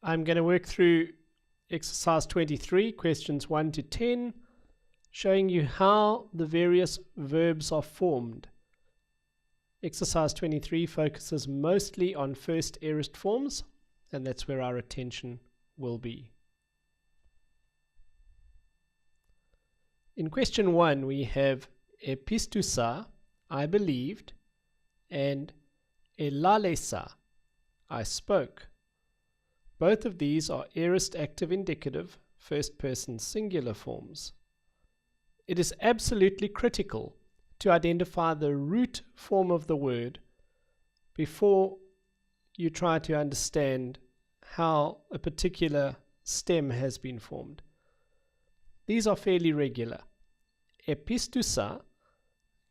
I'm going to work through exercise 23, questions 1 to 10, showing you how the various verbs are formed. Exercise 23 focuses mostly on first aorist forms, and that's where our attention will be. In question 1, we have epistousa, I believed, and elalesa, I spoke. Both of these are aorist active indicative first person singular forms. It is absolutely critical to identify the root form of the word before you try to understand how a particular stem has been formed. These are fairly regular. Epistousa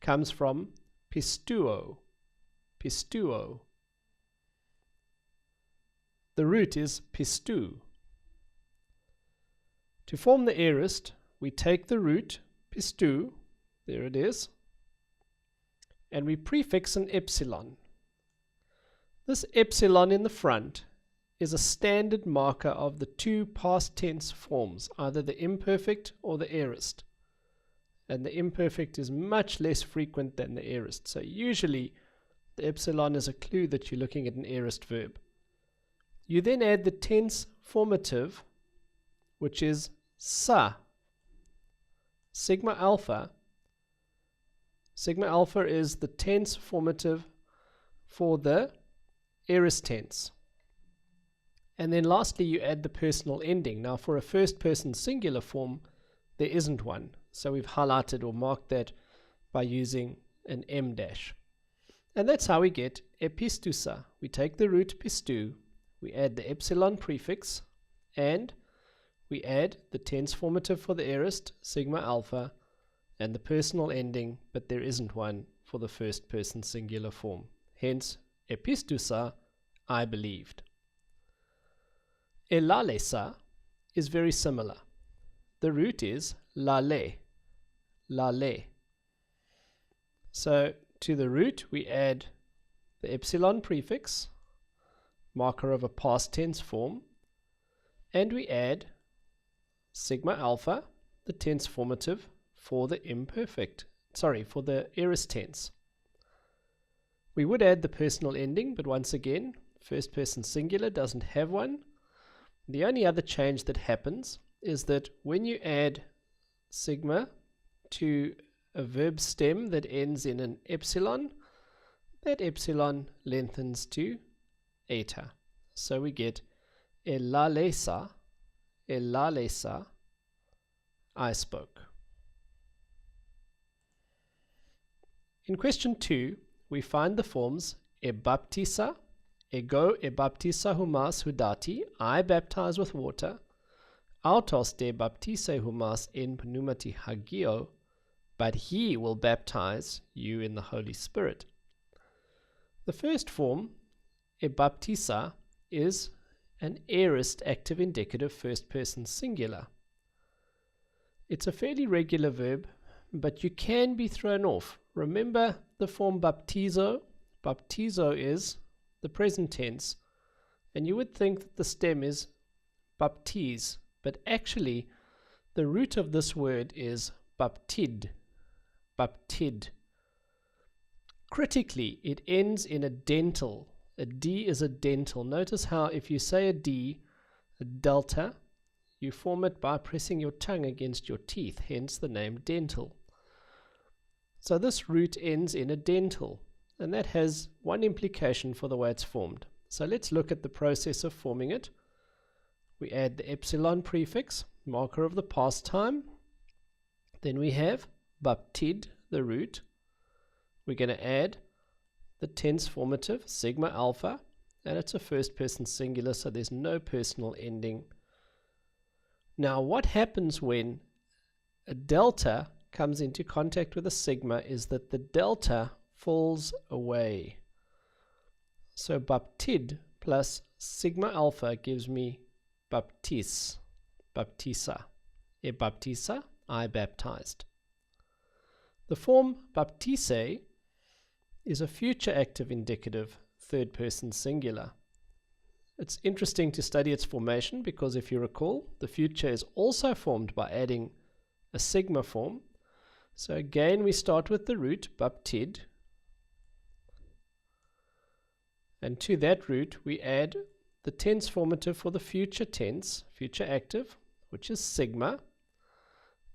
comes from pistouo, pistouo. The root is pistou. To form the aorist, we take the root, pistou, there it is, and we prefix an epsilon. This epsilon in the front is a standard marker of the two past tense forms, either the imperfect or the aorist. And the imperfect is much less frequent than the aorist. So usually the epsilon is a clue that you're looking at an aorist verb. You then add the tense formative, which is sa. Sigma alpha. Sigma alpha is the tense formative for the aorist tense. And then lastly, you add the personal ending. Now, for a first person singular form, there isn't one. So we've highlighted or marked that by using an M dash. And that's how we get epistousa. We take the root pistou, we add the epsilon prefix, and we add the tense formative for the aorist, sigma alpha, and the personal ending, but there isn't one for the first person singular form. Hence, epistousa, I believed. Elalesa is very similar. The root is lale, lale. So to the root we add the epsilon prefix, marker of a past tense form, and we add sigma alpha, the tense formative for the for the aorist tense. We would add the personal ending, but once again, first person singular doesn't have one. The only other change that happens is that when you add sigma to a verb stem that ends in an epsilon, that epsilon lengthens to eta. So we get elalesa, elalesa, I spoke. In question 2, we find the forms ebaptisa, ego ebaptisa humas hudati, I baptize with water, autos de baptise humas in pneumati hagio, but he will baptize you in the Holy Spirit. The first form, ebaptisa, is an aorist active indicative first person singular. It's a fairly regular verb, but you can be thrown off. Remember the form baptizo? Baptizo is the present tense, and you would think that the stem is baptize, but actually the root of this word is baptid, baptid. Critically, it ends in a dental. A D is a dental. Notice how if you say a D, a delta, you form it by pressing your tongue against your teeth, hence the name dental. So this root ends in a dental, and that has one implication for the way it's formed. So let's look at the process of forming it. We add the epsilon prefix, marker of the past time. Then we have baptid, the root. We're going to add the tense formative, sigma alpha, and it's a first person singular, so there's no personal ending. Now what happens when a delta comes into contact with a sigma is that the delta falls away. So baptid plus sigma alpha gives me baptis, baptisa. Baptisa, I baptized. The form baptise is a future active indicative third person singular. It's interesting to study its formation because if you recall, the future is also formed by adding a sigma form. So again, we start with the root, baptid. And to that root, we add the tense formative for the future tense, future active, which is sigma,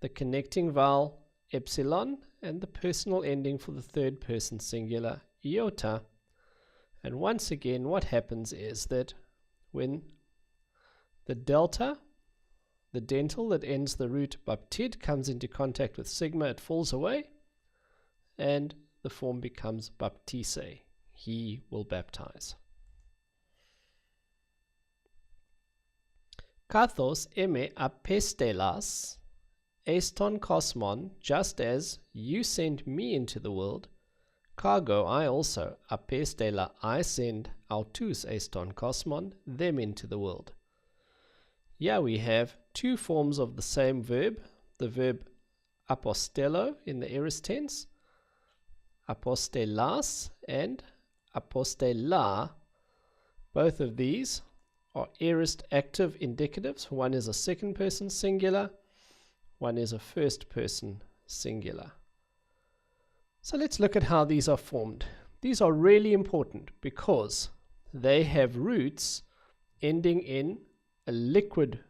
the connecting vowel epsilon, and the personal ending for the third person singular, iota. And once again, what happens is that when the delta, the dental that ends the root baptid, comes into contact with sigma, it falls away, and the form becomes baptise. He will baptize. Kathos eme apestelas eston kosmon, just as you sent me into the world, cargo I also apestela, I send autus eston kosmon, them into the world. Here we have two forms of the same verb, the verb apostello in the aorist tense, apostelas and apostella. Both of these are aorist active indicatives. One is a second person singular, one is a first person singular. So let's look at how these are formed. These are really important because they have roots ending in a liquid.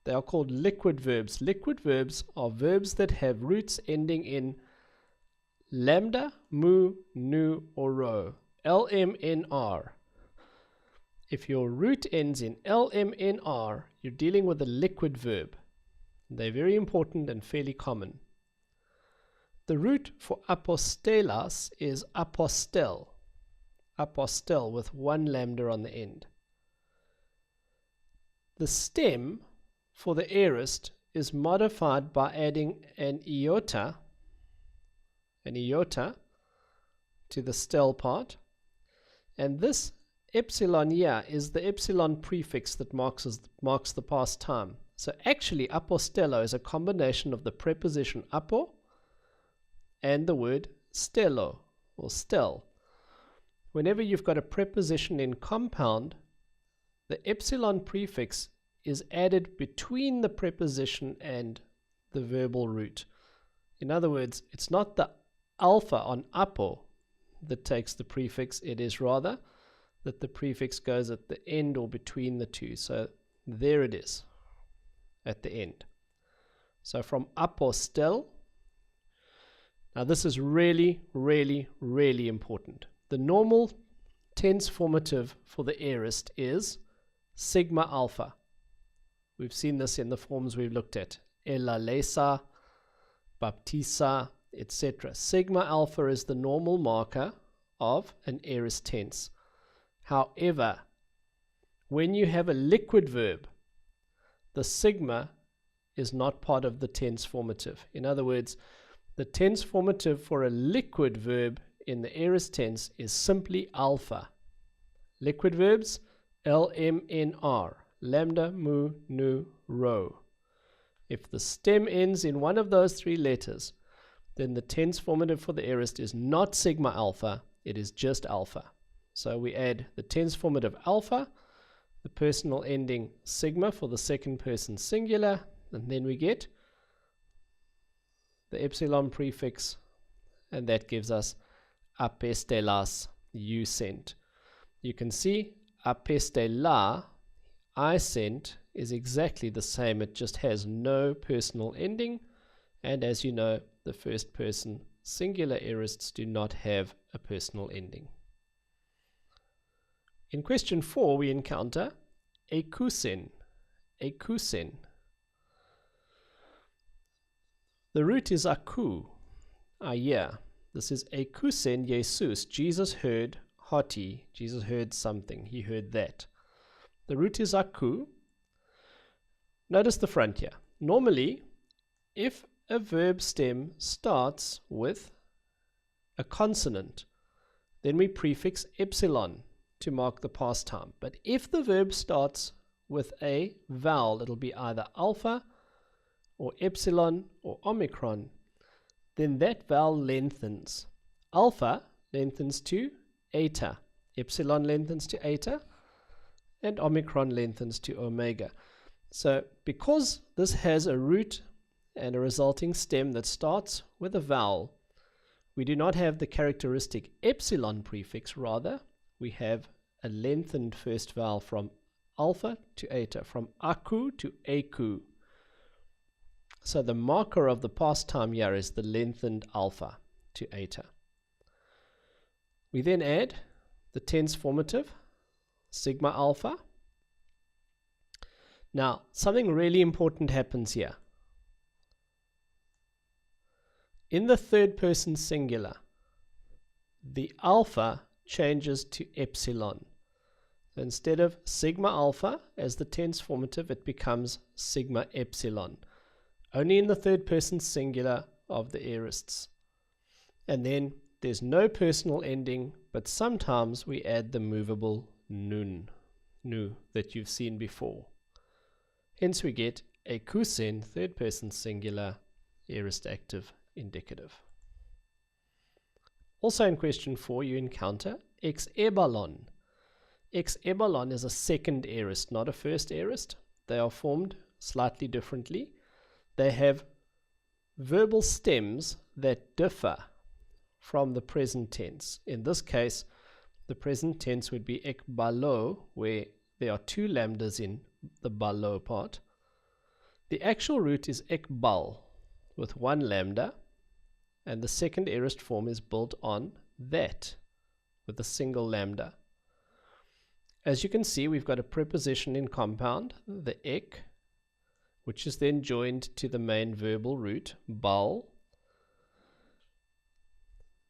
They are called liquid verbs. Liquid verbs are verbs that have roots ending in lambda, mu, nu, or rho. LMNR. If your root ends in LMNR, you're dealing with a liquid verb. They're very important and fairly common. The root for apostelas is apostel. Apostel with one lambda on the end. The stem for the aorist is modified by adding an iota to the stel part. And this epsilon here is the epsilon prefix that marks the past time. So actually apostello is a combination of the preposition apo and the word stello or stel. Whenever you've got a preposition in compound, the epsilon prefix is added between the preposition and the verbal root. In other words, it's not the alpha on apo that takes the prefix, it is rather that the prefix goes at the end or between the two. So there it is at the end. So from apostel, now this is really, really, really important. The normal tense formative for the aorist is sigma alpha. We've seen this in the forms we've looked at. Elalesa, baptisa, etc. Sigma alpha is the normal marker of an aorist tense. However, when you have a liquid verb, the sigma is not part of the tense formative. In other words, the tense formative for a liquid verb in the aorist tense is simply alpha. Liquid verbs, LMNR, lambda, mu, nu, rho. If the stem ends in one of those three letters, then the tense formative for the aorist is not sigma alpha, it is just alpha. So we add the tense formative alpha, the personal ending sigma for the second person singular, and then we get the epsilon prefix, and that gives us apestelas, you sent. You can see apestela, I sent, is exactly the same. It just has no personal ending, and as you know, the first person singular aorists do not have a personal ending. In question 4, we encounter ekusen. Ekusen. The root is aku, yeah. This is ekusen Jesus. Jesus heard hoti. Jesus heard something. He heard that. The root is aku. Notice the front here. Normally, if a verb stem starts with a consonant, then we prefix epsilon to mark the past time. But if the verb starts with a vowel, it'll be either alpha or epsilon or omicron, then that vowel lengthens. Alpha lengthens to eta, epsilon lengthens to eta, and omicron lengthens to omega. So because this has a root and a resulting stem that starts with a vowel, we do not have the characteristic epsilon prefix, rather we have a lengthened first vowel from alpha to eta, from aku to aku. So the marker of the past time here is the lengthened alpha to eta. We then add the tense formative, sigma alpha. Now, something really important happens here. In the third person singular, the alpha changes to epsilon. So instead of sigma alpha as the tense formative, it becomes sigma epsilon. Only in the third person singular of the aorists. And then there's no personal ending, but sometimes we add the movable nun, nu, that you've seen before. Hence we get ekusen, third person singular, aorist active indicative. Also in question 4 you encounter ex ebalon. Ex ebalon is a second aorist, not a first aorist. They are formed slightly differently. They have verbal stems that differ from the present tense. In this case, the present tense would be ek balo, where there are two lambdas in the balo part. The actual root is ek bal, with one lambda, and the second aorist form is built on that, with a single lambda. As you can see, we've got a preposition in compound, the ek, which is then joined to the main verbal root, bal.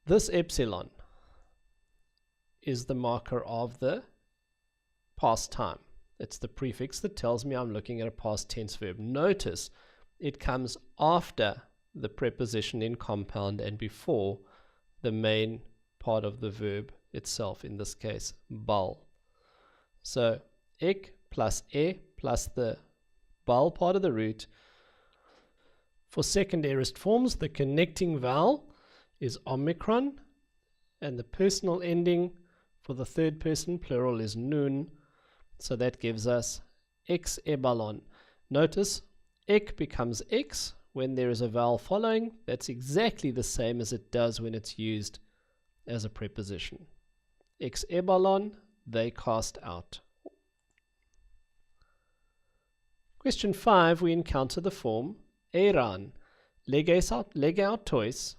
This epsilon is the marker of the past time. It's the prefix that tells me I'm looking at a past tense verb. Notice it comes after the preposition in compound and before the main part of the verb itself, in this case, bal. So, ek plus e plus the bal part of the root. For second aorist forms, the connecting vowel is omicron, and the personal ending for the third person plural is nun. So that gives us ex ebalon. Notice ek becomes x when there is a vowel following. That's exactly the same as it does when it's used as a preposition. Ex ebalon, they cast out. Question 5, we encounter the form eran. Lege out tois,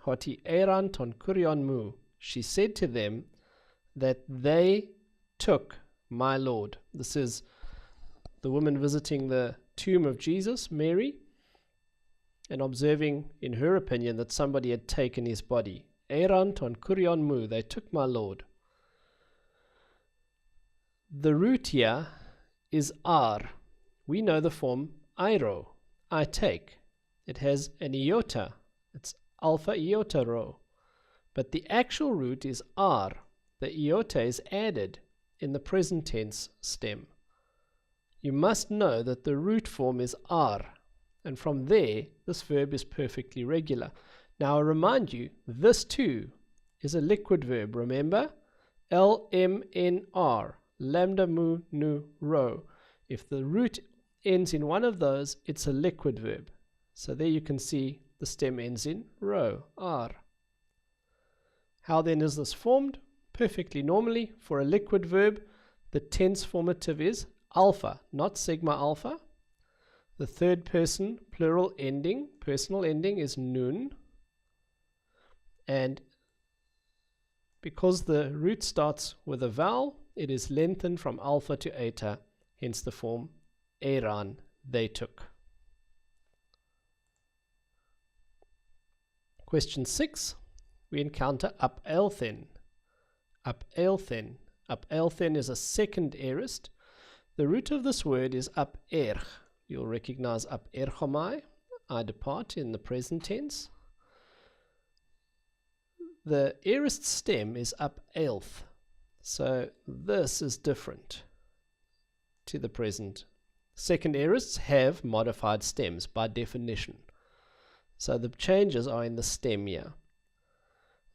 hoti eran ton kurion mu. She said to them that they took my Lord. This is the woman visiting the tomb of Jesus, Mary, and observing, in her opinion, that somebody had taken his body. Eran ton kurion mu, they took my Lord. The root here is ar. We know the form airo, I take. It has an iota. It's alpha iota rho. But the actual root is ar. The iota is added in the present tense stem. You must know that the root form is ar, and from there this verb is perfectly regular. Now I remind you, this too is a liquid verb. Remember? LMNR, lambda mu nu rho. If the root ends in one of those, it's a liquid verb. So there you can see the stem ends in rho, r. How then is this formed? Perfectly normally, for a liquid verb, the tense formative is alpha, not sigma alpha. The third person plural ending, personal ending, is nun. And because the root starts with a vowel, it is lengthened from alpha to eta, hence the form eran, they took. Question 6, we encounter up elthen. Up elthen. Up elthen is a second aorist. The root of this word is up erch. You'll recognize up erchomai, I depart, in the present tense. The aorist stem is up elth. So this is different to the present. Second aorists have modified stems by definition. So the changes are in the stem here.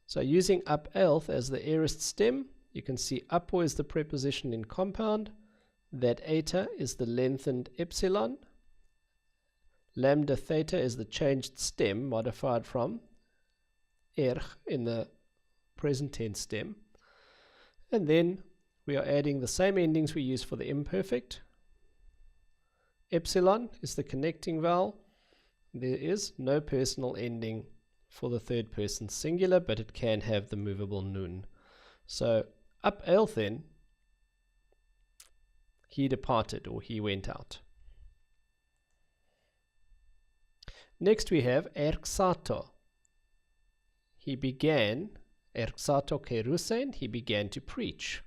So using up elth as the aorist stem, you can see upo is the preposition in compound, that eta is the lengthened epsilon. Lambda theta is the changed stem modified from erg in the present tense stem. And then we are adding the same endings we use for the imperfect. Epsilon is the connecting vowel. There is no personal ending for the third person singular, but it can have the movable nun. So up Eilthen, he departed, or he went out. Next we have erxato. He began, erxato kerusen, he began to preach.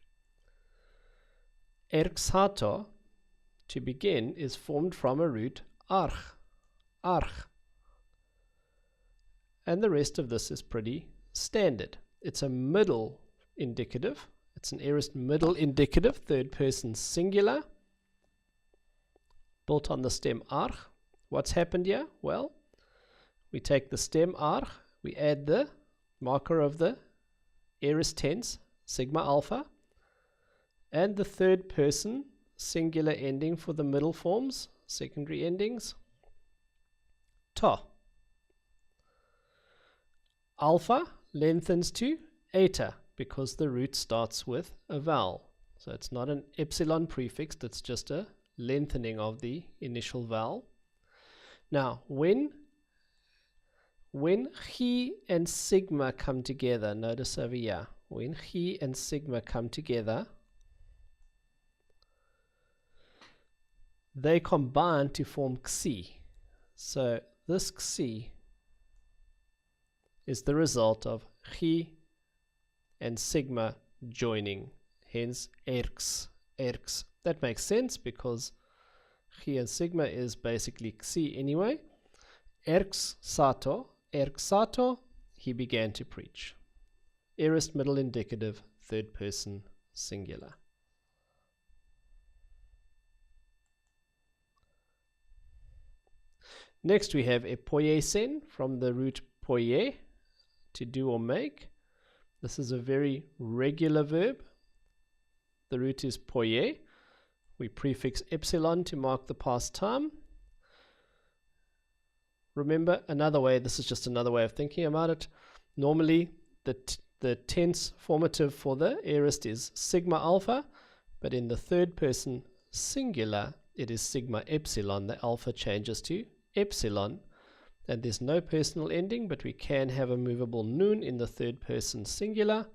Erxato, to begin, is formed from a root arch, arch. And the rest of this is pretty standard. It's a middle indicative. It's an aorist middle indicative, third person singular, built on the stem arch. What's happened here? Well, we take the stem arch, we add the marker of the aorist tense, sigma alpha, and the third person singular ending for the middle forms, secondary endings, to. Alpha lengthens to eta because the root starts with a vowel. So it's not an epsilon prefix, it's just a lengthening of the initial vowel. Now, when chi and sigma come together, notice over here, when chi and sigma come together, they combine to form xi. So this xi is the result of chi and sigma joining, hence erx, erx. That makes sense because chi and sigma is basically xi anyway. Erxato, erxato, he began to preach. Aorist middle indicative, third person singular. Next we have epoiesen from the root poie, to do or make. This is a very regular verb. The root is poie. We prefix epsilon to mark the past time. Remember, another way, this is just another way of thinking about it. Normally, the tense formative for the aorist is sigma alpha, but in the third person singular, it is sigma epsilon. The alpha changes to epsilon, and there's no personal ending, but we can have a movable nun in the third person singular.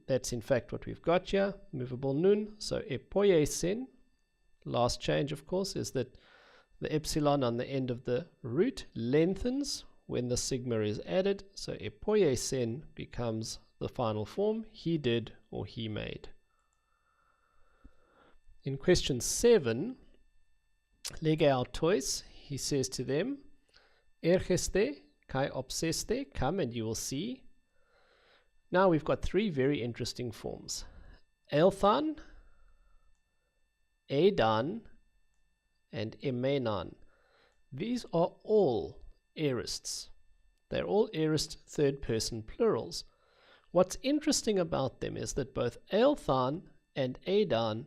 That's in fact what we've got here, movable nun. So epoiesen, last change of course is that the epsilon on the end of the root lengthens when the sigma is added. So epoiesen becomes the final form, he did or he made. In question 7, lege autois, he says to them, ergeste kai obseste, come and you will see. Now we've got three very interesting forms. Eilthan, Edan, and Emenan. These are all aorists. They're all aorist third person plurals. What's interesting about them is that both Eilthan and Edan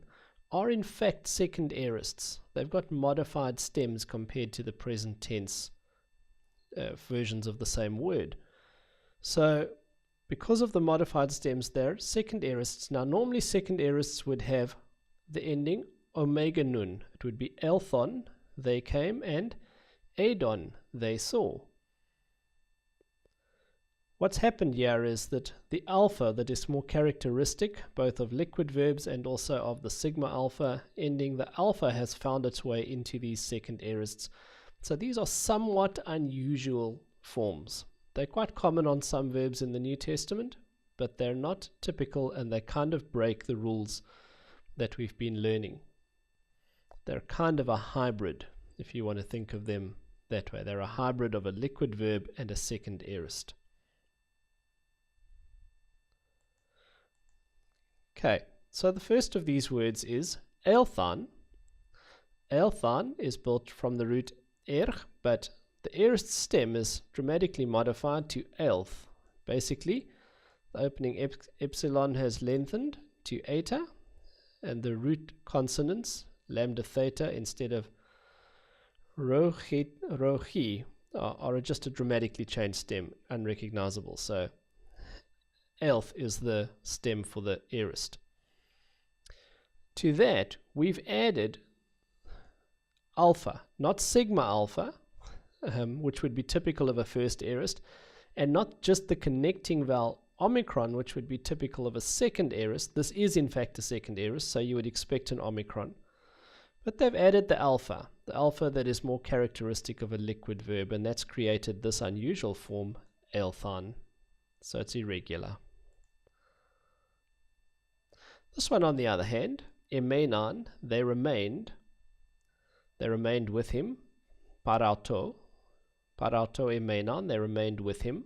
are in fact second aorists. They've got modified stems compared to the present tense versions of the same word. So because of the modified stems, they're second aorists. Now normally second aorists would have the ending omega nun. It would be Eilthon, they came, and Edon, they saw. What's happened here is that the alpha that is more characteristic both of liquid verbs and also of the sigma alpha ending, the alpha has found its way into these second aorists. So these are somewhat unusual forms. They're quite common on some verbs in the New Testament, but they're not typical and they kind of break the rules that we've been learning. They're kind of a hybrid, if you want to think of them that way. They're a hybrid of a liquid verb and a second aorist. Okay, so the first of these words is Eilthan. Eilthan is built from the root erg, but the aorist stem is dramatically modified to Eilth. Basically, the opening epsilon has lengthened to eta, and the root consonants, lambda theta instead of rochi, are just a dramatically changed stem, unrecognizable. So elf is the stem for the aorist. To that, we've added alpha, not sigma alpha, which would be typical of a first aorist, and not just the connecting vowel omicron, which would be typical of a second aorist. This is in fact a second aorist, so you would expect an omicron. But they've added the alpha that is more characteristic of a liquid verb, and that's created this unusual form, elthan. So it's irregular. This one, on the other hand, emenan, they remained with him, parauto emenan, they remained with him.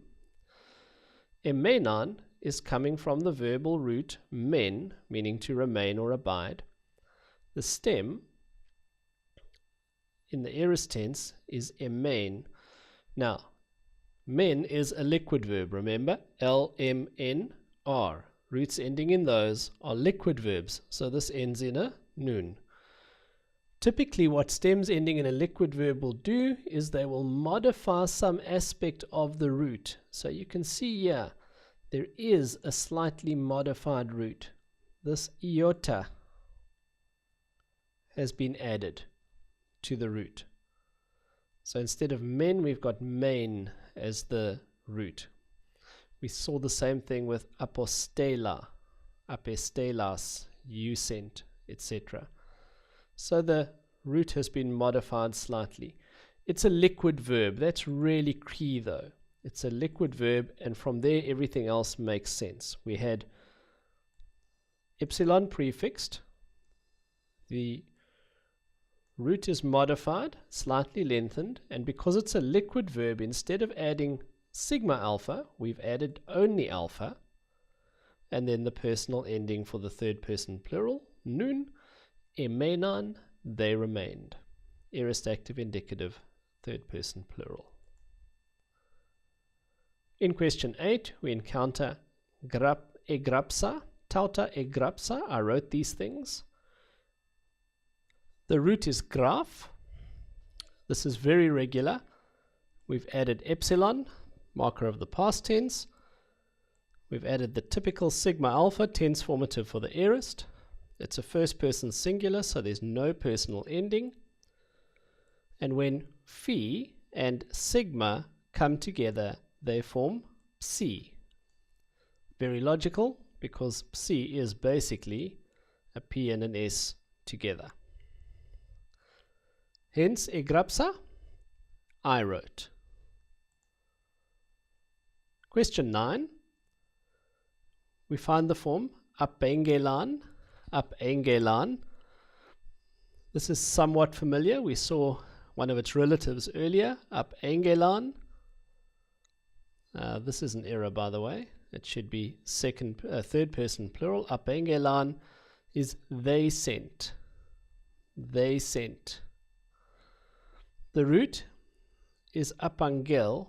Emenan is coming from the verbal root men, meaning to remain or abide. The stem in the aorist tense is emein. Now, men is a liquid verb, remember? L-M-N-R. Roots ending in those are liquid verbs, so this ends in a nun. Typically, what stems ending in a liquid verb will do is they will modify some aspect of the root. So you can see here, there is a slightly modified root. This iota has been added to the root. So instead of men, we've got main as the root. We saw the same thing with apostela, apostelas, you sent, etc. So the root has been modified slightly. It's a liquid verb. That's really key though. It's a liquid verb, and from there everything else makes sense. We had epsilon prefixed. The root is modified, slightly lengthened, and because it's a liquid verb, instead of adding sigma alpha, we've added only alpha, and then the personal ending for the third person plural, nun, emenan, they remained. Aorist active indicative, third person plural. In question 8, we encounter egrapsa, tauta egrapsa. I wrote these things. The root is graph. This is very regular. We've added epsilon, marker of the past tense. We've added the typical sigma alpha, tense formative for the aorist. It's a first person singular, so there's no personal ending. And when phi and sigma come together, they form psi. Very logical, because psi is basically a P and an S together. Hence, egrapsa, I wrote. Question 9. We find the form apengelan. This is somewhat familiar. We saw one of its relatives earlier, apengelan. This is an error, by the way. It should be third person plural. Apengelan is they sent. They sent. The root is apangel,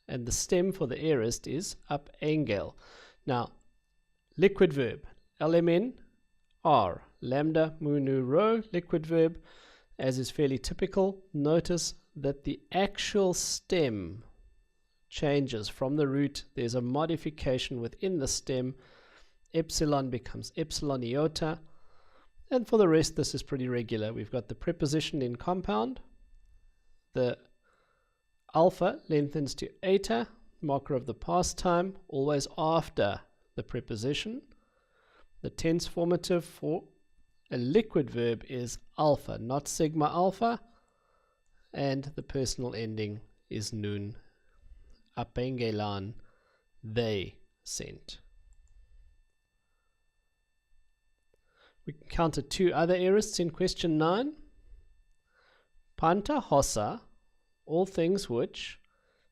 and the stem for the aorist is apengel. Now, liquid verb, LMN, R, lambda, munu, rho, liquid verb, as is fairly typical. Notice that the actual stem changes from the root. There's a modification within the stem. Epsilon becomes epsilon iota. And for the rest, this is pretty regular. We've got the preposition in compound. The alpha lengthens to eta, marker of the past time, always after the preposition. The tense formative for a liquid verb is alpha, not sigma alpha. And the personal ending is nun. Apengelan, they sent. We counted two other aorists in question 9. Panta hossa, all things which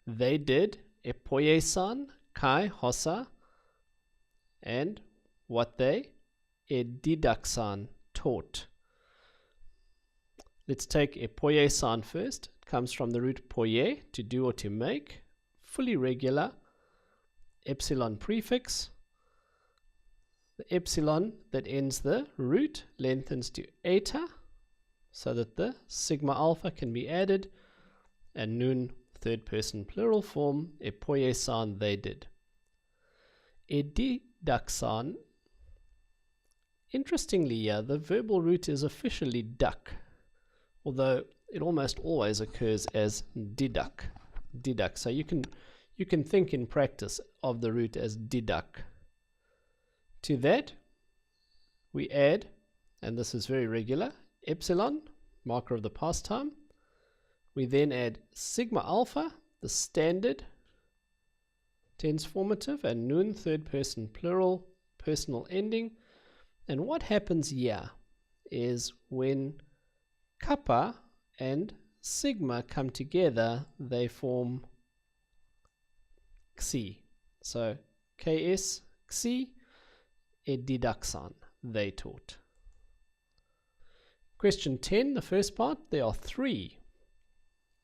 they did, epoiesan, kai hossa, and what they, edidaxan, taught. Let's take epoiesan first. It comes from the root poie, to do or to make, fully regular, epsilon prefix. The epsilon that ends the root lengthens to eta, so that the sigma alpha can be added, and nun, third person plural form, epoiesan, they did. Edidaxan, interestingly here, the verbal root is officially duck, although it almost always occurs as diduck. Diduck. So you can think in practice of the root as diduck. To that we add, and this is very regular, epsilon, marker of the past time. We then add sigma alpha, the standard tense formative, and nun, third person plural, personal ending. And what happens here is when kappa and sigma come together, they form xi. So ks, xi, edidaxan, they taught. Question 10, the first part, there are three.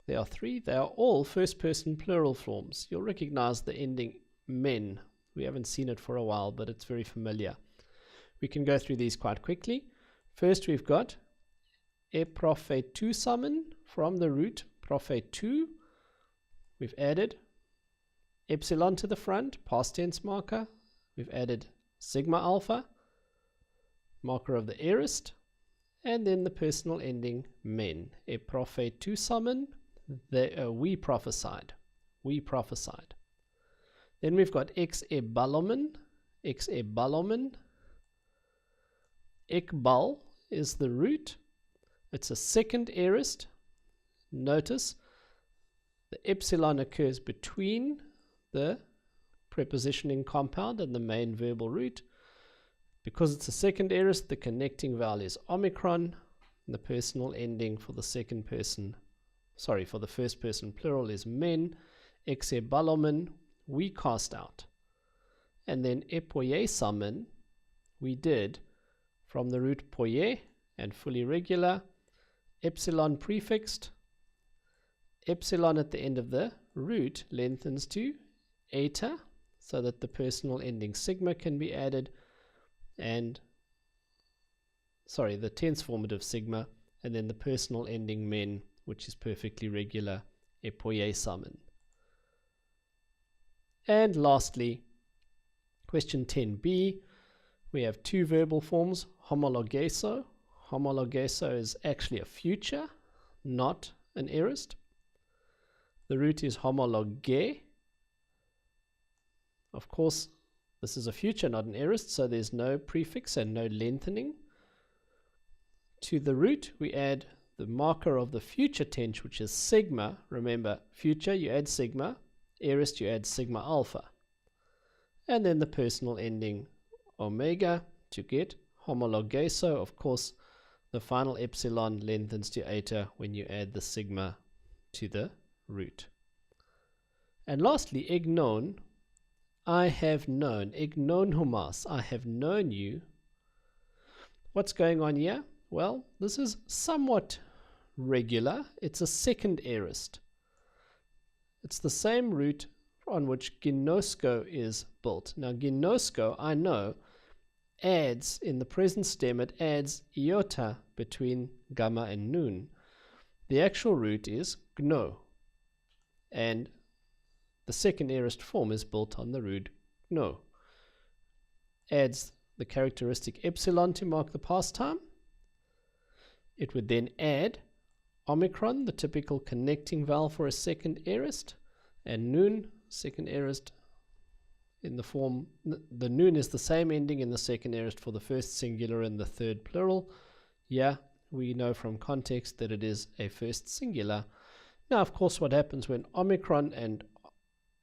They are all first person plural forms. You'll recognize the ending men. We haven't seen it for a while, but it's very familiar. We can go through these quite quickly. First, we've got eprofetusamen from the root profetu. We've added epsilon to the front, past tense marker. We've added sigma alpha, marker of the aorist, and then the personal ending men. Eprofetusamen, we prophesied. We prophesied. Then we've got ex-ebalomen. Ex-ebalomen. Ekbal is the root. It's a second aorist. Notice the epsilon occurs between the prepositioning compound and the main verbal root. Because it's a second aorist, the connecting vowel is omicron. And the personal ending for the second person, for the first person plural is men. Ex-ebalomen, we cast out. And then epoiesamen, we did from the root poie and fully regular, epsilon prefixed, epsilon at the end of the root lengthens to eta, so that the personal ending sigma can be added, and the tense formative sigma, and then the personal ending men, which is perfectly regular, epoiesamen. And lastly, question 10b, we have two verbal forms, homologeso. Homologeso is actually a future, not an aorist. The root is homologe. Of course, this is a future, not an aorist, so there's no prefix and no lengthening. To the root, we add the marker of the future tense, which is sigma. Remember, future, you add sigma. Aorist, you add sigma alpha. And then the personal ending omega to get homologeso. Of course, the final epsilon lengthens to eta when you add the sigma to the root. And lastly, ignon, I have known. Ignon humas, I have known you. What's going on here? Well, this is somewhat regular. It's a second aorist. It's the same root on which ginosko is built. Now, ginosko, I know, adds, in the present stem, it adds iota between gamma and nun. The actual root is gno, and the second aorist form is built on the root gno. Adds the characteristic epsilon to mark the past time. It would then add omicron, the typical connecting vowel for a second aorist, and nun, second aorist in the form, the nun is the same ending in the second aorist for the first singular and the third plural. Yeah, we know from context that it is a first singular. Now, of course, what happens when omicron and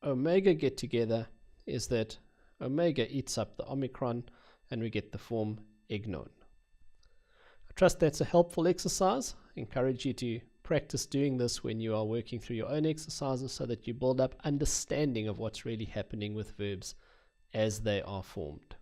omega get together is that omega eats up the omicron and we get the form ignon. I trust that's a helpful exercise. I encourage you to practice doing this when you are working through your own exercises so that you build up understanding of what's really happening with verbs as they are formed.